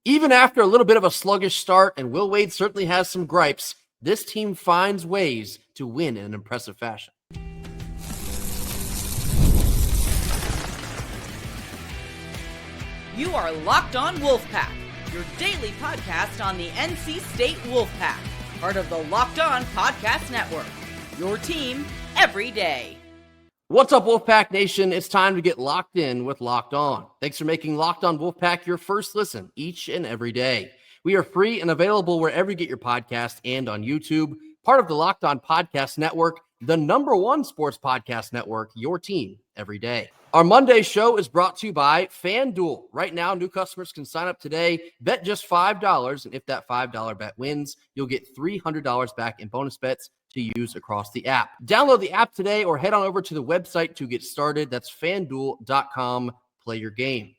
Even after a little bit of a sluggish start, and Will Wade certainly has some gripes, this team finds ways to win in an impressive fashion. You are Locked On Wolfpack, your daily podcast on the NC State Wolfpack, part of the Locked On Podcast Network, your team every day. What's up, Wolfpack Nation? It's time to get locked in with Locked On. Thanks for making Locked On Wolfpack your first listen each and every day. We are free and available wherever you get your podcast and on YouTube, part of the Locked On Podcast Network, the #1 sports podcast network, your team every day. Our Monday show is brought to you by FanDuel. Right now, new customers can sign up today, bet just $5, and if that $5 bet wins, you'll get $300 back in bonus bets to use across the app. Download the app today or head on over to the website to get started. That's FanDuel.com. Play your game.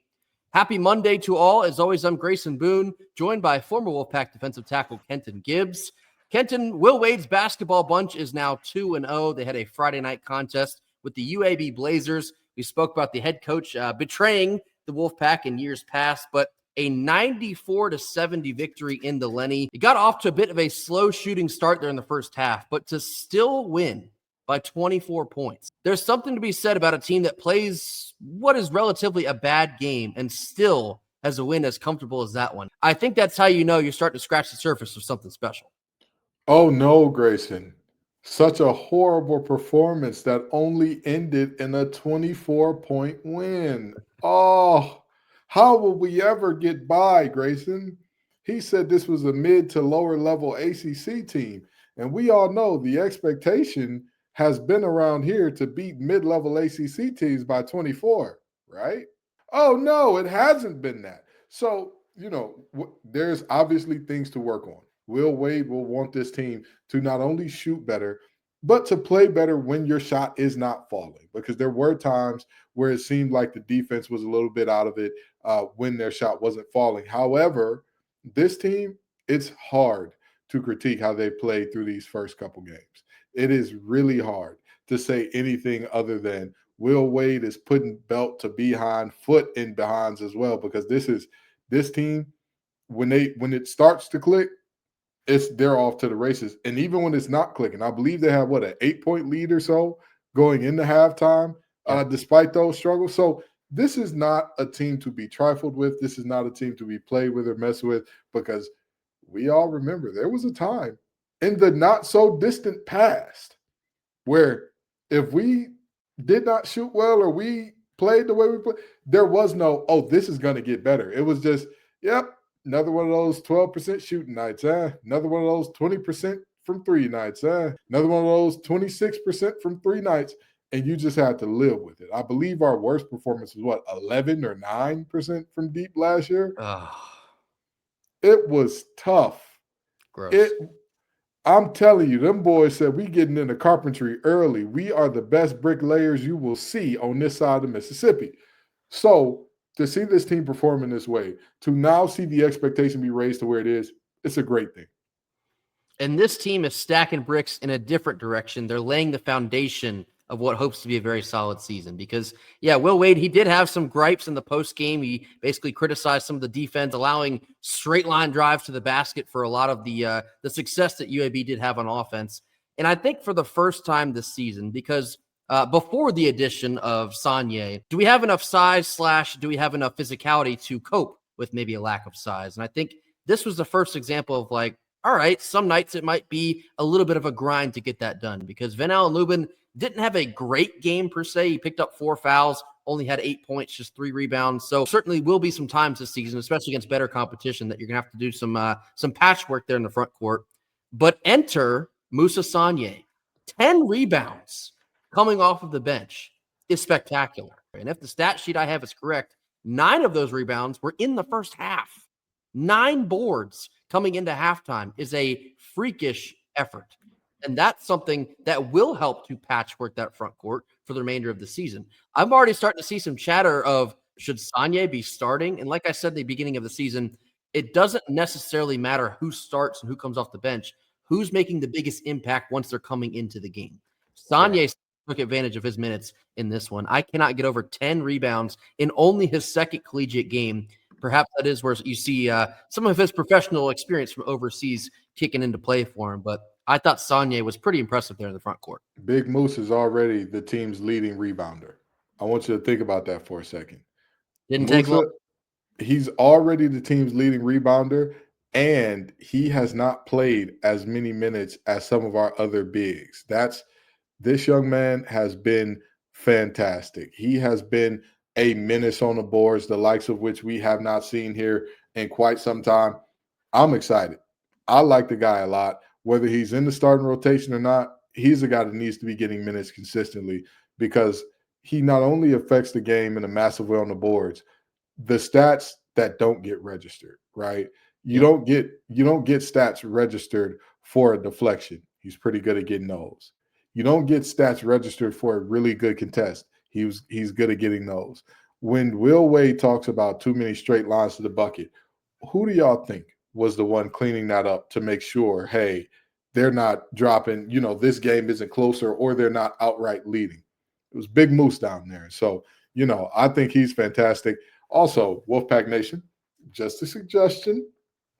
Happy Monday to all. As always, I'm Grayson Boone, joined by former Wolfpack defensive tackle Kenton Gibbs. Kenton, Will Wade's basketball bunch is now 2-0. They had a Friday night contest with the UAB Blazers. We spoke about the head coach betraying the Wolfpack in years past, but a 94-70 victory in the Lenny. It got off to a bit of a slow shooting start there in the first half, but to still win by 24 points. There's something to be said about a team that plays what is relatively a bad game and still has a win as comfortable as that one. I think that's how you know you're starting to scratch the surface of something special. Oh no, Grayson. Such a horrible performance that only ended in a 24-point win. Oh, how will we ever get by, Grayson? He said this was a mid to lower level ACC team. And we all know the expectation has been around here to beat mid-level ACC teams by 24, right? Oh no, it hasn't been that. So, there's obviously things to work on. Will Wade will want this team to not only shoot better, but to play better when your shot is not falling, because there were times where it seemed like the defense was a little bit out of it when their shot wasn't falling. However, this team, it's hard to critique how they played through these first couple games. It is really hard to say anything other than Will Wade is putting belt to behind, foot in behinds as well, because this team, when it starts to click, they're off to the races. And even when it's not clicking, I believe they have, an 8-point lead or so going into halftime, despite those struggles. So this is not a team to be trifled with. This is not a team to be played with or messed with, because we all remember there was a time in the not-so-distant past where if we did not shoot well or we played the way we played, there was no, this is going to get better. It was just, yep, another one of those 12% shooting nights. Another one of those 20% from three nights. Another one of those 26% from three nights. And you just had to live with it. I believe our worst performance was 11 or 9% from deep last year. It was tough. Gross. I'm telling you, them boys said we getting into carpentry early. We are the best bricklayers you will see on this side of the Mississippi. So to see this team perform in this way, to now see the expectation be raised to where it is, it's a great thing. And this team is stacking bricks in a different direction. They're laying the foundation of what hopes to be a very solid season. Because, Will Wade, he did have some gripes in the post game. He basically criticized some of the defense, allowing straight line drives to the basket for a lot of the success that UAB did have on offense. And I think for the first time this season, because before the addition of Sanye, do we have enough size / do we have enough physicality to cope with maybe a lack of size? And I think this was the first example of all right, some nights it might be a little bit of a grind to get that done, because Venal and Lubin didn't have a great game per se. He picked up 4 fouls, only had 8 points, just 3 rebounds. So certainly will be some times this season, especially against better competition, that you're going to have to do some patchwork there in the front court. But enter Moussa Sanye. 10 rebounds coming off of the bench is spectacular. And if the stat sheet I have is correct, 9 of those rebounds were in the first half. 9 boards coming into halftime is a freakish effort. And that's something that will help to patchwork that front court for the remainder of the season. I'm already starting to see some chatter of, should Sanye be starting? And like I said at the beginning of the season, it doesn't necessarily matter who starts and who comes off the bench. Who's making the biggest impact once they're coming into the game? Sanye took advantage of his minutes in this one. I cannot get over 10 rebounds in only his second collegiate game. Perhaps that is where you see some of his professional experience from overseas kicking into play for him. But I thought Sagne was pretty impressive there in the front court. Big Moose is already the team's leading rebounder. I want you to think about that for a second. Didn't take long. He's already the team's leading rebounder, and he has not played as many minutes as some of our other bigs. This young man has been fantastic. He has been a menace on the boards, the likes of which we have not seen here in quite some time. I'm excited. I like the guy a lot. Whether he's in the starting rotation or not, he's a guy that needs to be getting minutes consistently because he not only affects the game in a massive way on the boards, the stats that don't get registered, right? You don't get stats registered for a deflection. He's pretty good at getting those. You don't get stats registered for a really good contest. He's good at getting those. When Will Wade talks about too many straight lines to the bucket, who do y'all think was the one cleaning that up to make sure, hey, they're not dropping, this game isn't closer or they're not outright leading? It was Big Moose down there. So, I think he's fantastic. Also, Wolfpack Nation, just a suggestion,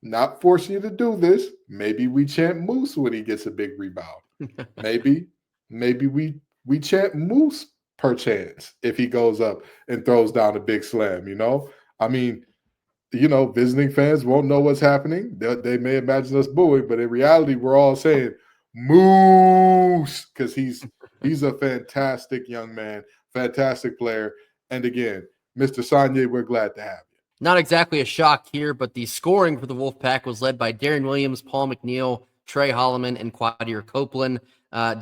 not forcing you to do this. Maybe we chant Moose when he gets a big rebound. Maybe we chant Moose perchance if he goes up and throws down a big slam, I mean, visiting fans won't know what's happening. They may imagine us booing, but in reality, we're all saying Moose because he's a fantastic young man, fantastic player. And again, Mr. Sagne, we're glad to have you. Not exactly a shock here, but the scoring for the Wolfpack was led by Darian Williams, Paul McNeil, Trey Holloman, and Quadir Copeland.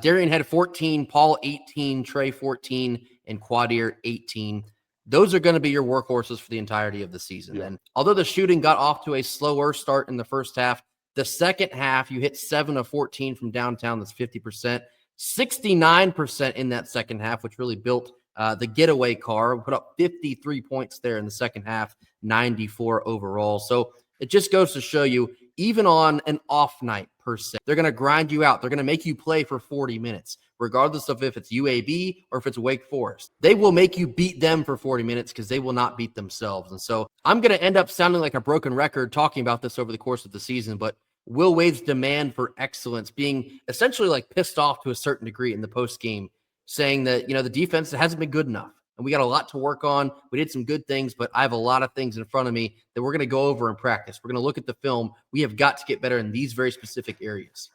Darian had 14, Paul 18, Trey 14, and Quadir 18. Those are going to be your workhorses for the entirety of the season. Yeah. And although the shooting got off to a slower start in the first half, the second half, you hit 7 of 14 from downtown. That's 50%. 69% in that second half, which really built the getaway car. We put up 53 points there in the second half, 94 overall. So it just goes to show you, even on an off night per se, they're going to grind you out. They're going to make you play for 40 minutes, regardless of if it's UAB or if it's Wake Forest. They will make you beat them for 40 minutes because they will not beat themselves. And so I'm going to end up sounding like a broken record talking about this over the course of the season, but Will Wade's demand for excellence being essentially like pissed off to a certain degree in the post game, saying that, the defense hasn't been good enough. And we got a lot to work on. We did some good things, but I have a lot of things in front of me that we're going to go over in practice. We're going to look at the film. We have got to get better in these very specific areas.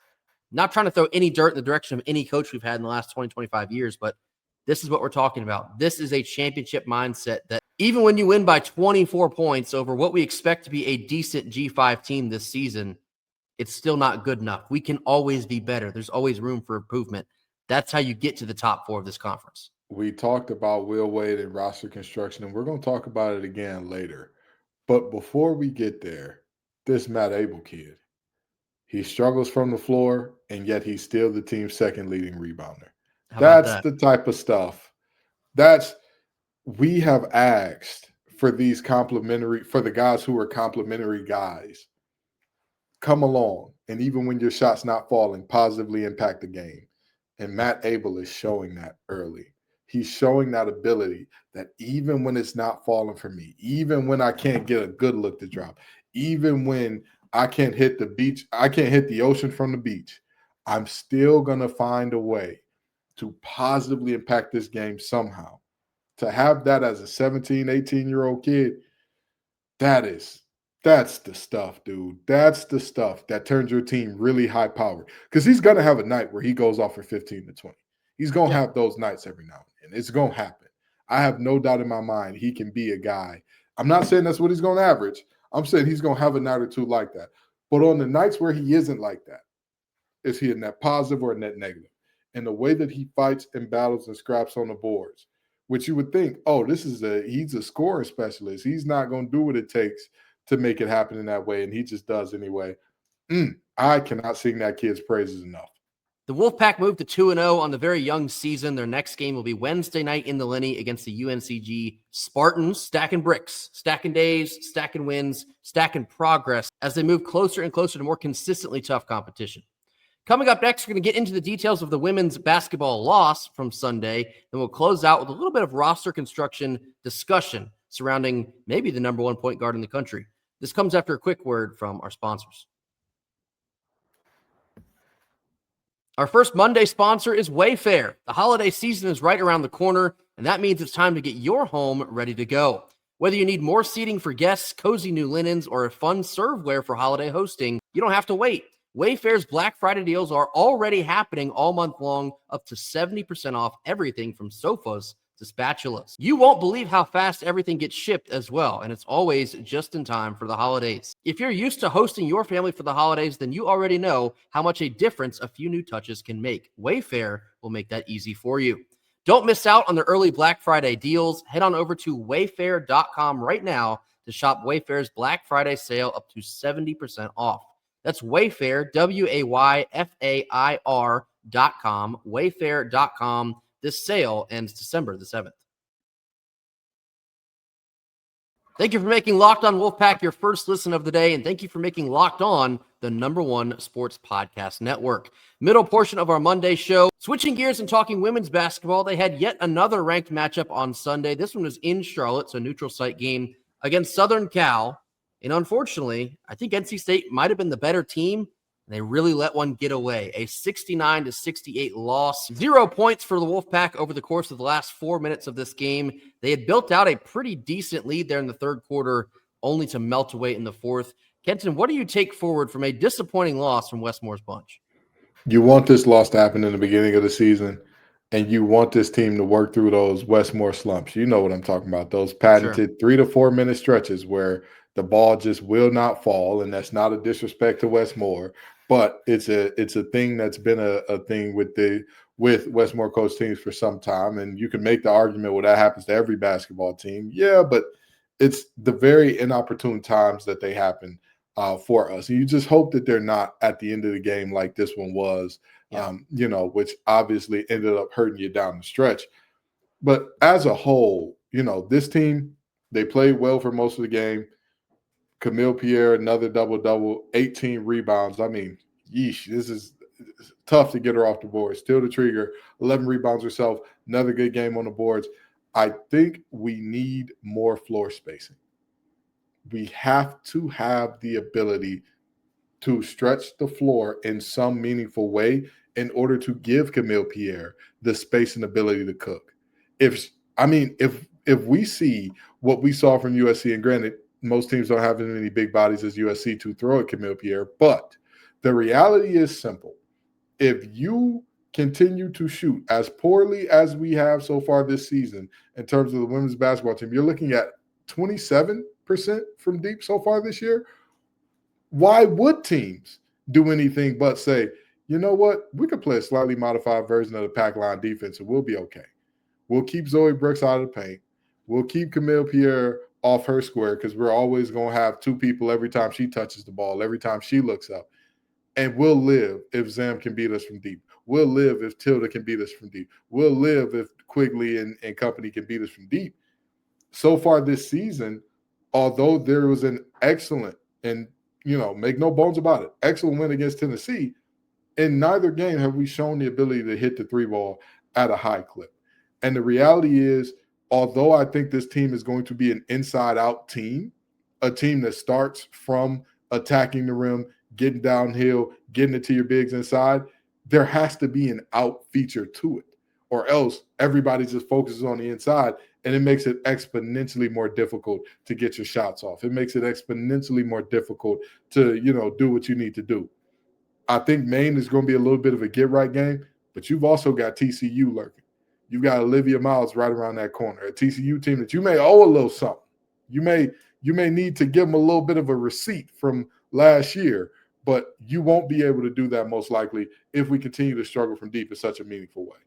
Not trying to throw any dirt in the direction of any coach we've had in the last 20, 25 years, but this is what we're talking about. This is a championship mindset that even when you win by 24 points over what we expect to be a decent G5 team this season, it's still not good enough. We can always be better. There's always room for improvement. That's how you get to the top 4 of this conference. We talked about Will Wade and roster construction, and we're going to talk about it again later. But before we get there, this Matt Abel kid, he struggles from the floor, and yet he's still the team's second leading rebounder. That's the type of stuff we have asked for the guys who are complimentary guys. Come along, and even when your shot's not falling, positively impact the game. And Matt Abel is showing that early. He's showing that ability that even when it's not falling for me, even when I can't get a good look to drop, even when I can't hit the beach, I can't hit the ocean from the beach, I'm still going to find a way to positively impact this game somehow. To have that as a 17, 18-year-old kid, that's the stuff, dude. That's the stuff that turns your team really high-powered. Because he's going to have a night where he goes off for 15 to 20. He's going to have those nights every now and then. It's going to happen. I have no doubt in my mind he can be a guy. I'm not saying that's what he's going to average. I'm saying he's going to have a night or two like that. But on the nights where he isn't like that, is he a net positive or a net negative? And the way that he fights and battles and scraps on the boards, which you would think, he's a scoring specialist. He's not going to do what it takes to make it happen in that way, and he just does anyway. I cannot sing that kid's praises enough. The Wolfpack moved to 2-0 on the very young season. Their next game will be Wednesday night in the Lenny against the UNCG Spartans. Stacking bricks, stacking days, stacking wins, stacking progress as they move closer and closer to more consistently tough competition. Coming up next, we're going to get into the details of the women's basketball loss from Sunday, and we'll close out with a little bit of roster construction discussion. surrounding maybe the number one point guard in the country. This comes after a quick word from our sponsors. Our first Monday sponsor is Wayfair. The holiday season is right around the corner, and that means it's time to get your home ready to go. Whether you need more seating for guests, cozy new linens, or a fun serveware for holiday hosting, you don't have to wait. Wayfair's Black Friday deals are already happening all month long, up to 70% off everything from sofas to spatulas. You won't believe how fast everything gets shipped as well, and it's always just in time for the holidays. If you're used to hosting your family for the holidays, then you already know how much a difference a few new touches can make. Wayfair will make that easy for you. Don't miss out on the early Black Friday deals. Head on over to wayfair.com right now to shop Wayfair's Black Friday sale up to 70% off. That's Wayfair, Wayfair.com, Wayfair.com. This sale ends December the 7th. Thank you for making Locked On Wolfpack your first listen of the day, and thank you for making Locked On the #1 sports podcast network. Middle portion of our Monday show. Switching gears and talking women's basketball, they had yet another ranked matchup on Sunday. This one was in Charlotte, so a neutral site game against Southern Cal. And unfortunately, I think NC State might have been the better team. They really let one get away. A 69-68 loss. 0 points for the Wolfpack over the course of the last 4 minutes of this game. They had built out a pretty decent lead there in the third quarter, only to melt away in the fourth. Kenton, what do you take forward from a disappointing loss from Westmore's bunch? You want this loss to happen in the beginning of the season, and you want this team to work through those Westmore slumps. You know what I'm talking about, those patented 3 to 4 minute stretches where the ball just will not fall, and that's not a disrespect to Westmore. But it's a thing that's been a thing with Westmore coach teams for some time. And you can make the argument, well, that happens to every basketball team. Yeah, but it's the very inopportune times that they happen for us. And you just hope that they're not at the end of the game like this one was, which obviously ended up hurting you down the stretch. But as a whole, this team, they played well for most of the game. Camille Pierre, another double-double, 18 rebounds. I mean, yeesh, this is tough to get her off the board. Still the trigger, 11 rebounds herself, another good game on the boards. I think we need more floor spacing. We have to have the ability to stretch the floor in some meaningful way in order to give Camille Pierre the space and ability to cook. If we see what we saw from USC, and granted, most teams don't have as many big bodies as USC to throw at Camille Pierre, but the reality is simple. If you continue to shoot as poorly as we have so far this season in terms of the women's basketball team, you're looking at 27% from deep so far this year. Why would teams do anything but say, you know what, we could play a slightly modified version of the pack line defense and we'll be okay. We'll keep Zoe Brooks out of the paint. We'll keep Camille Pierre off her square because we're always going to have two people every time she touches the ball, every time she looks up. And we'll live if Zam can beat us from deep. We'll live if Tilda can beat us from deep. We'll live if Quigley and company can beat us from deep. So far this season, although there was an excellent, and, make no bones about it, excellent win against Tennessee, in neither game have we shown the ability to hit the three ball at a high clip. And the reality is, although I think this team is going to be an inside-out team, a team that starts from attacking the rim, getting downhill, getting it to your bigs inside, there has to be an out feature to it, or else everybody just focuses on the inside, and it makes it exponentially more difficult to get your shots off. It makes it exponentially more difficult to, do what you need to do. I think Maine is going to be a little bit of a get-right game, but you've also got TCU lurking. You've got Olivia Miles right around that corner, a TCU team that you may owe a little something. You may need to give them a little bit of a receipt from last year, but you won't be able to do that most likely if we continue to struggle from deep in such a meaningful way.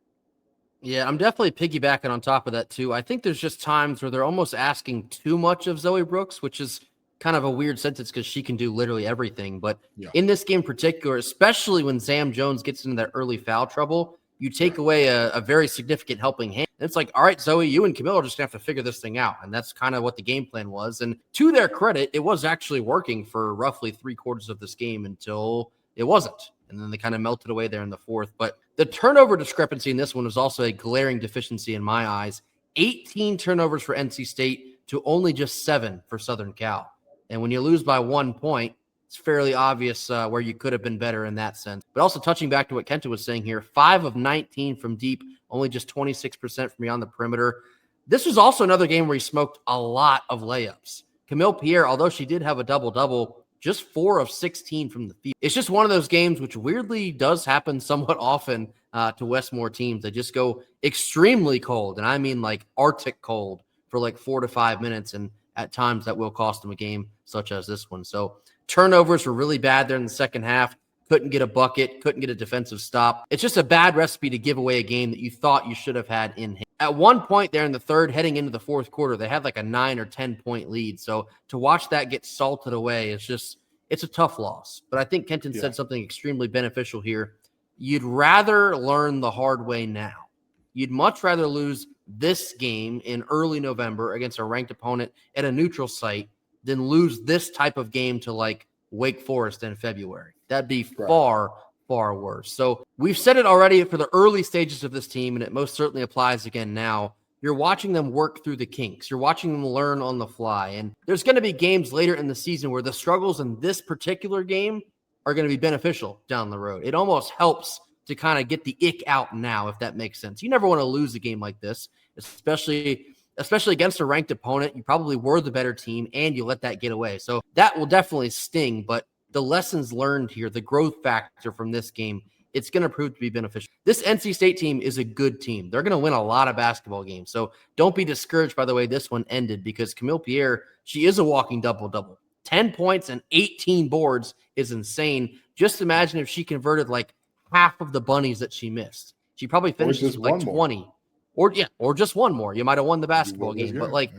Yeah, I'm definitely piggybacking on top of that too. I think there's just times where they're almost asking too much of Zoe Brooks, which is kind of a weird sentence because she can do literally everything. But in this game in particular, especially when Zam Jones gets into that early foul trouble, you take away a very significant helping hand. And it's like, all right, Zoe, you and Camille are just going to have to figure this thing out. And that's kind of what the game plan was. And to their credit, it was actually working for roughly 3/4 of this game until it wasn't. And then they kind of melted away there in the fourth. But the turnover discrepancy in this one was also a glaring deficiency in my eyes. 18 turnovers for NC State, to only just 7 for Southern Cal. And when you lose by 1 point, it's fairly obvious where you could have been better in that sense. But also touching back to what Kenta was saying here, 5 of 19 from deep, only just 26% from beyond the perimeter. This was also another game where he smoked a lot of layups. Camille Pierre, although she did have a double-double, just 4 of 16 from the field. It's just one of those games which weirdly does happen somewhat often to Westmore teams. They just go extremely cold, and I mean like Arctic cold for like 4 to 5 minutes, and at times that will cost them a game such as this one. So turnovers were really bad there in the second half. Couldn't get a bucket, couldn't get a defensive stop. It's just a bad recipe to give away a game that you thought you should have had in hand. At one point there in the third, heading into the fourth quarter, they had like a 9 or 10 point lead. So to watch that get salted away, it's a tough loss. But I think Kenton said something extremely beneficial here. You'd rather learn the hard way now. You'd much rather lose this game in early November against a ranked opponent at a neutral site than lose this type of game to like Wake Forest in February. That'd be far, far worse. So we've said it already for the early stages of this team, and it most certainly applies again now. You're watching them work through the kinks. You're watching them learn on the fly. And there's going to be games later in the season where the struggles in this particular game are going to be beneficial down the road. It almost helps to kind of get the ick out now, if that makes sense. You never want to lose a game like this, especially against a ranked opponent. You probably were the better team, and you let that get away. So that will definitely sting, but the lessons learned here, the growth factor from this game, it's going to prove to be beneficial. This NC State team is a good team. They're going to win a lot of basketball games. So don't be discouraged by the way this one ended, because Camille Pierre, she is a walking double-double. 10 points and 18 boards is insane. Just imagine if she converted like half of the bunnies that she missed. She probably finishes with like 20. Or just one more. You might have won the basketball game. But like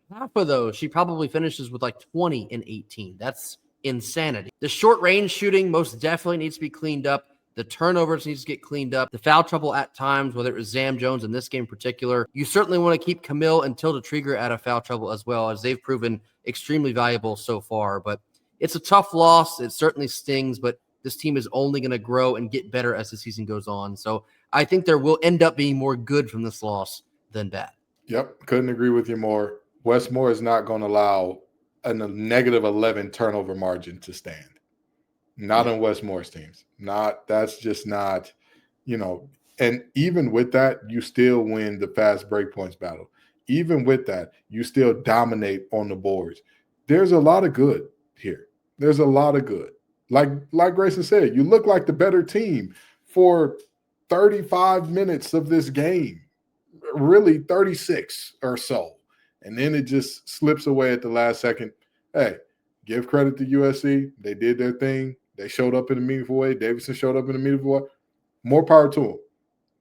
half of those, she probably finishes with like 20 and 18. That's insanity. The short range shooting most definitely needs to be cleaned up. The turnovers needs to get cleaned up. The foul trouble at times, whether it was Zam Jones in this game in particular. You certainly want to keep Camille and Tilda Trieger out of foul trouble as well, as they've proven extremely valuable so far. But it's a tough loss. It certainly stings, but this team is only going to grow and get better as the season goes on. So I think there will end up being more good from this loss than bad. Yep, couldn't agree with you more. Westmore is not going to allow a negative 11 turnover margin to stand. Not on Westmore's teams. That's just not, and even with that, you still win the fast break points battle. Even with that, you still dominate on the boards. There's a lot of good here. There's a lot of good. Like Grayson said, you look like the better team for 35 minutes of this game, really 36 or so. And then it just slips away at the last second. Hey, give credit to USC. They did their thing. They showed up in a meaningful way. Davidson showed up in a meaningful way. More power to them.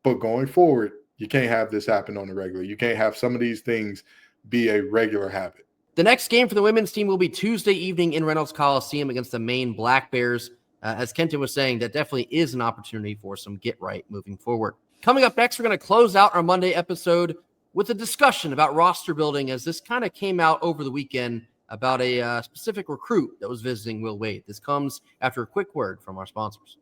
But going forward, you can't have this happen on the regular. You can't have some of these things be a regular habit. The next game for the women's team will be Tuesday evening in Reynolds Coliseum against the Maine Black Bears. As Kenton was saying, that definitely is an opportunity for some get right moving forward. Coming up next, we're going to close out our Monday episode with a discussion about roster building, as this kind of came out over the weekend about a specific recruit that was visiting Will Wade. This comes after a quick word from our sponsors.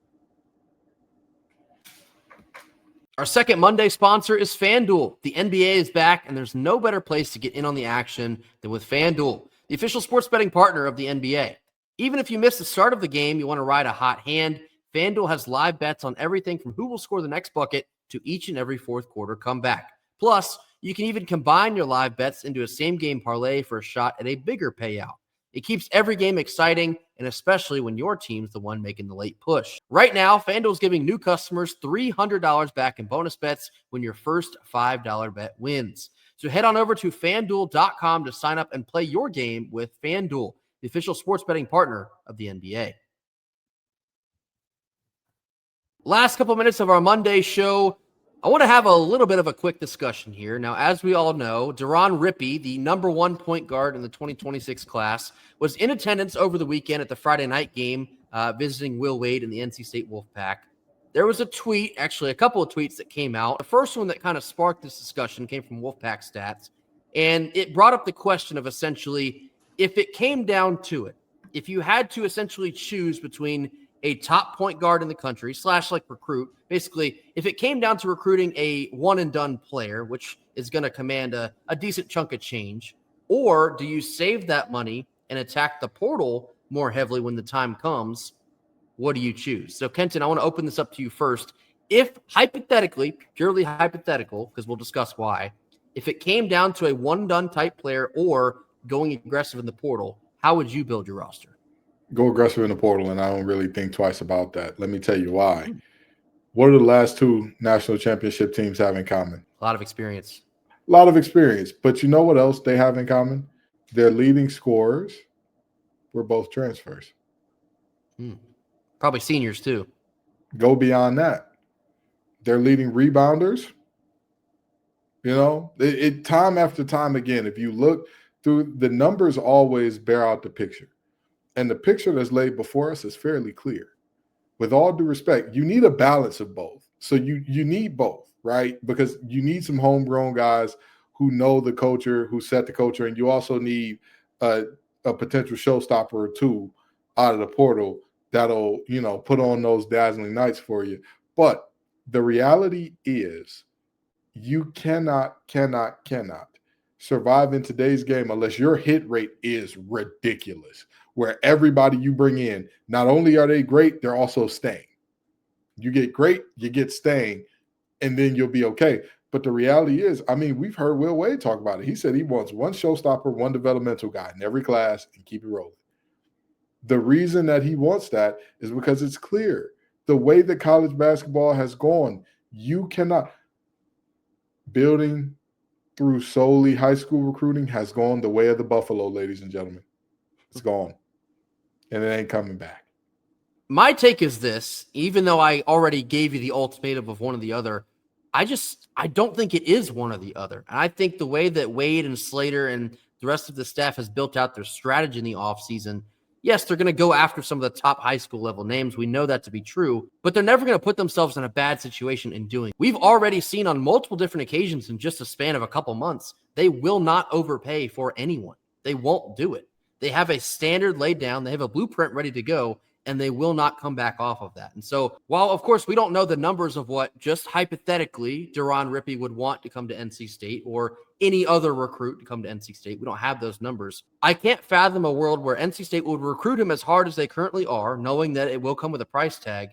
Our second Monday sponsor is FanDuel. The NBA is back, and there's no better place to get in on the action than with FanDuel, the official sports betting partner of the NBA. Even if you miss the start of the game, you want to ride a hot hand, FanDuel has live bets on everything from who will score the next bucket to each and every fourth quarter comeback. Plus, you can even combine your live bets into a same-game parlay for a shot at a bigger payout. It keeps every game exciting, and especially when your team's the one making the late push. Right now, FanDuel's giving new customers $300 back in bonus bets when your first $5 bet wins. So head on over to FanDuel.com to sign up and play your game with FanDuel, the official sports betting partner of the NBA. Last couple minutes of our Monday show, I want to have a little bit of a quick discussion here. Now, as we all know, Deron Rippey, the number 1 point guard in the 2026 class, was in attendance over the weekend at the Friday night game, visiting Will Wade and the NC State Wolfpack. There was a tweet, actually a couple of tweets that came out. The first one that kind of sparked this discussion came from Wolfpack Stats, and it brought up the question of essentially, if it came down to it, if you had to essentially choose between a top point guard in the country / like recruit, basically, if it came down to recruiting a one and done player, which is going to command a decent chunk of change, Or do you save that money and attack the portal more heavily when the time comes? What do you choose? So, Kenton, I want to open this up to you first. If hypothetically, purely hypothetical, because we'll discuss why, if it came down to a one-done type player or going aggressive in the portal, how would you build your roster? Go aggressive in the portal, and I don't really think twice about that. Let me tell you why. What do the last two national championship teams have in common? A lot of experience. A lot of experience. But you know what else they have in common? Their leading scorers were both transfers. Probably seniors too. Go beyond that. Their leading rebounders, it time after time again, if you look through, the numbers always bear out the picture. And the picture that's laid before us is fairly clear. With all due respect, you need a balance of both. So you need both, right? Because you need some homegrown guys who know the culture, who set the culture, and you also need a potential showstopper or two out of the portal that'll, put on those dazzling nights for you. But the reality is you cannot survive in today's game unless your hit rate is ridiculous, where everybody you bring in, not only are they great, they're also staying. You get great, you get staying, and then you'll be okay. But the reality is, we've heard Will Wade talk about it. He said he wants one showstopper, one developmental guy in every class and keep it rolling. The reason that he wants that is because it's clear. The way that college basketball has gone, you cannot. Building through solely high school recruiting has gone the way of the buffalo, ladies and gentlemen. It's gone. And it ain't coming back. My take is this, even though I already gave you the ultimatum of one or the other, I don't think it is one or the other. And I think the way that Wade and Slater and the rest of the staff has built out their strategy in the offseason, yes, they're going to go after some of the top high school level names. We know that to be true, but they're never going to put themselves in a bad situation in doing it. We've already seen on multiple different occasions in just a span of a couple months, they will not overpay for anyone. They won't do it. They have a standard laid down. They have a blueprint ready to go, and they will not come back off of that. And so while, of course, we don't know the numbers of what just hypothetically Deron Rippey would want to come to NC State or any other recruit to come to NC State, we don't have those numbers. I can't fathom a world where NC State would recruit him as hard as they currently are, knowing that it will come with a price tag,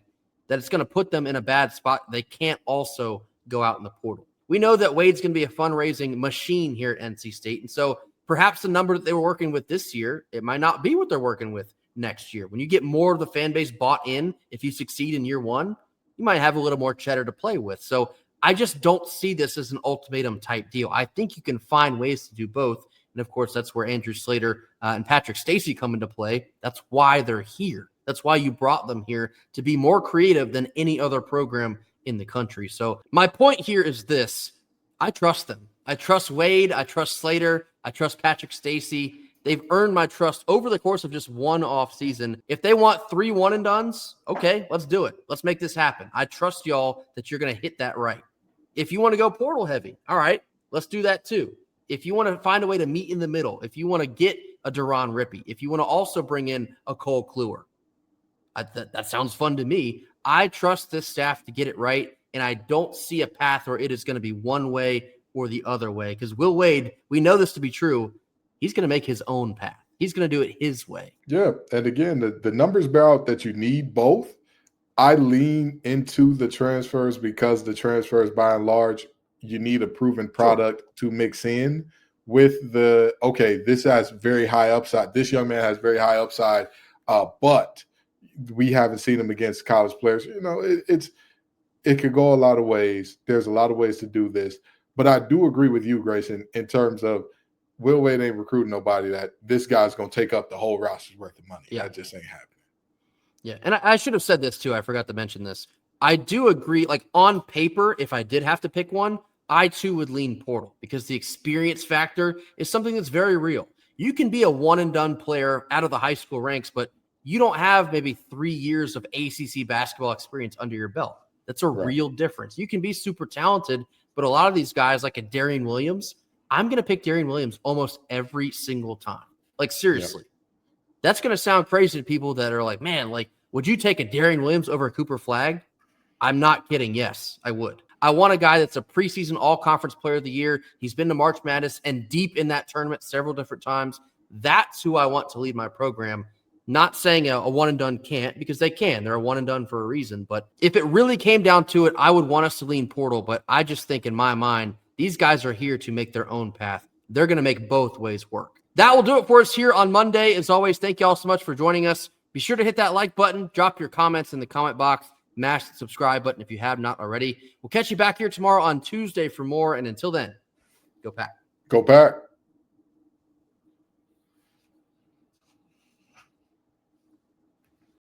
that it's going to put them in a bad spot. They can't also go out in the portal. We know that Wade's going to be a fundraising machine here at NC State. And so perhaps the number that they were working with this year, it might not be what they're working with next year. When you get more of the fan base bought in, if you succeed in year one, you might have a little more cheddar to play with. So I just don't see this as an ultimatum type deal. I think you can find ways to do both. And of course, that's where Andrew Slater and Patrick Stacey come into play. That's why they're here. That's why you brought them here, to be more creative than any other program in the country. So my point here is this. I trust them. I trust Wade. I trust Slater. I trust Patrick Stacey. They've earned my trust over the course of just one off season. If they want 3 one-and-dones, okay, let's do it. Let's make this happen. I trust y'all that you're going to hit that right. If you want to go portal heavy, all right, let's do that too. If you want to find a way to meet in the middle, if you want to get a Deron Rippey, if you want to also bring in a Cole Kluwer, that sounds fun to me. I trust this staff to get it right, and I don't see a path where it is going to be one way or the other way, because Will Wade, we know this to be true. He's going to make his own path. He's going to do it his way. Yeah, and again, the numbers bear out that you need both. I lean into the transfers because the transfers, by and large, you need a proven product to mix in with this has very high upside. This young man has very high upside, but we haven't seen him against college players. It could go a lot of ways. There's a lot of ways to do this. But I do agree with you, Grayson, in terms of Will Wade ain't recruiting nobody that this guy's going to take up the whole roster's worth of money. Yeah. That just ain't happening. Yeah, and I should have said this too. I forgot to mention this. I do agree, like on paper, if I did have to pick one, I too would lean portal because the experience factor is something that's very real. You can be a one-and-done player out of the high school ranks, but you don't have maybe 3 years of ACC basketball experience under your belt. That's a real difference. You can be super talented, but a lot of these guys, like a Darian Williams, I'm going to pick Darian Williams almost every single time. Like, seriously. Yeah. That's going to sound crazy to people that are like, man, like, would you take a Darian Williams over a Cooper Flagg? I'm not kidding. Yes, I would. I want a guy that's a preseason all-conference player of the year. He's been to March Madness and deep in that tournament several different times. That's who I want to lead my program. Not saying a one-and-done can't, because they can. They're a one-and-done for a reason. But if it really came down to it, I would want us to lean portal. But I just think in my mind, these guys are here to make their own path. They're going to make both ways work. That will do it for us here on Monday. As always, thank you all so much for joining us. Be sure to hit that like button. Drop your comments in the comment box. Mash the subscribe button if you have not already. We'll catch you back here tomorrow on Tuesday for more. And until then, go Pack. Go Pack.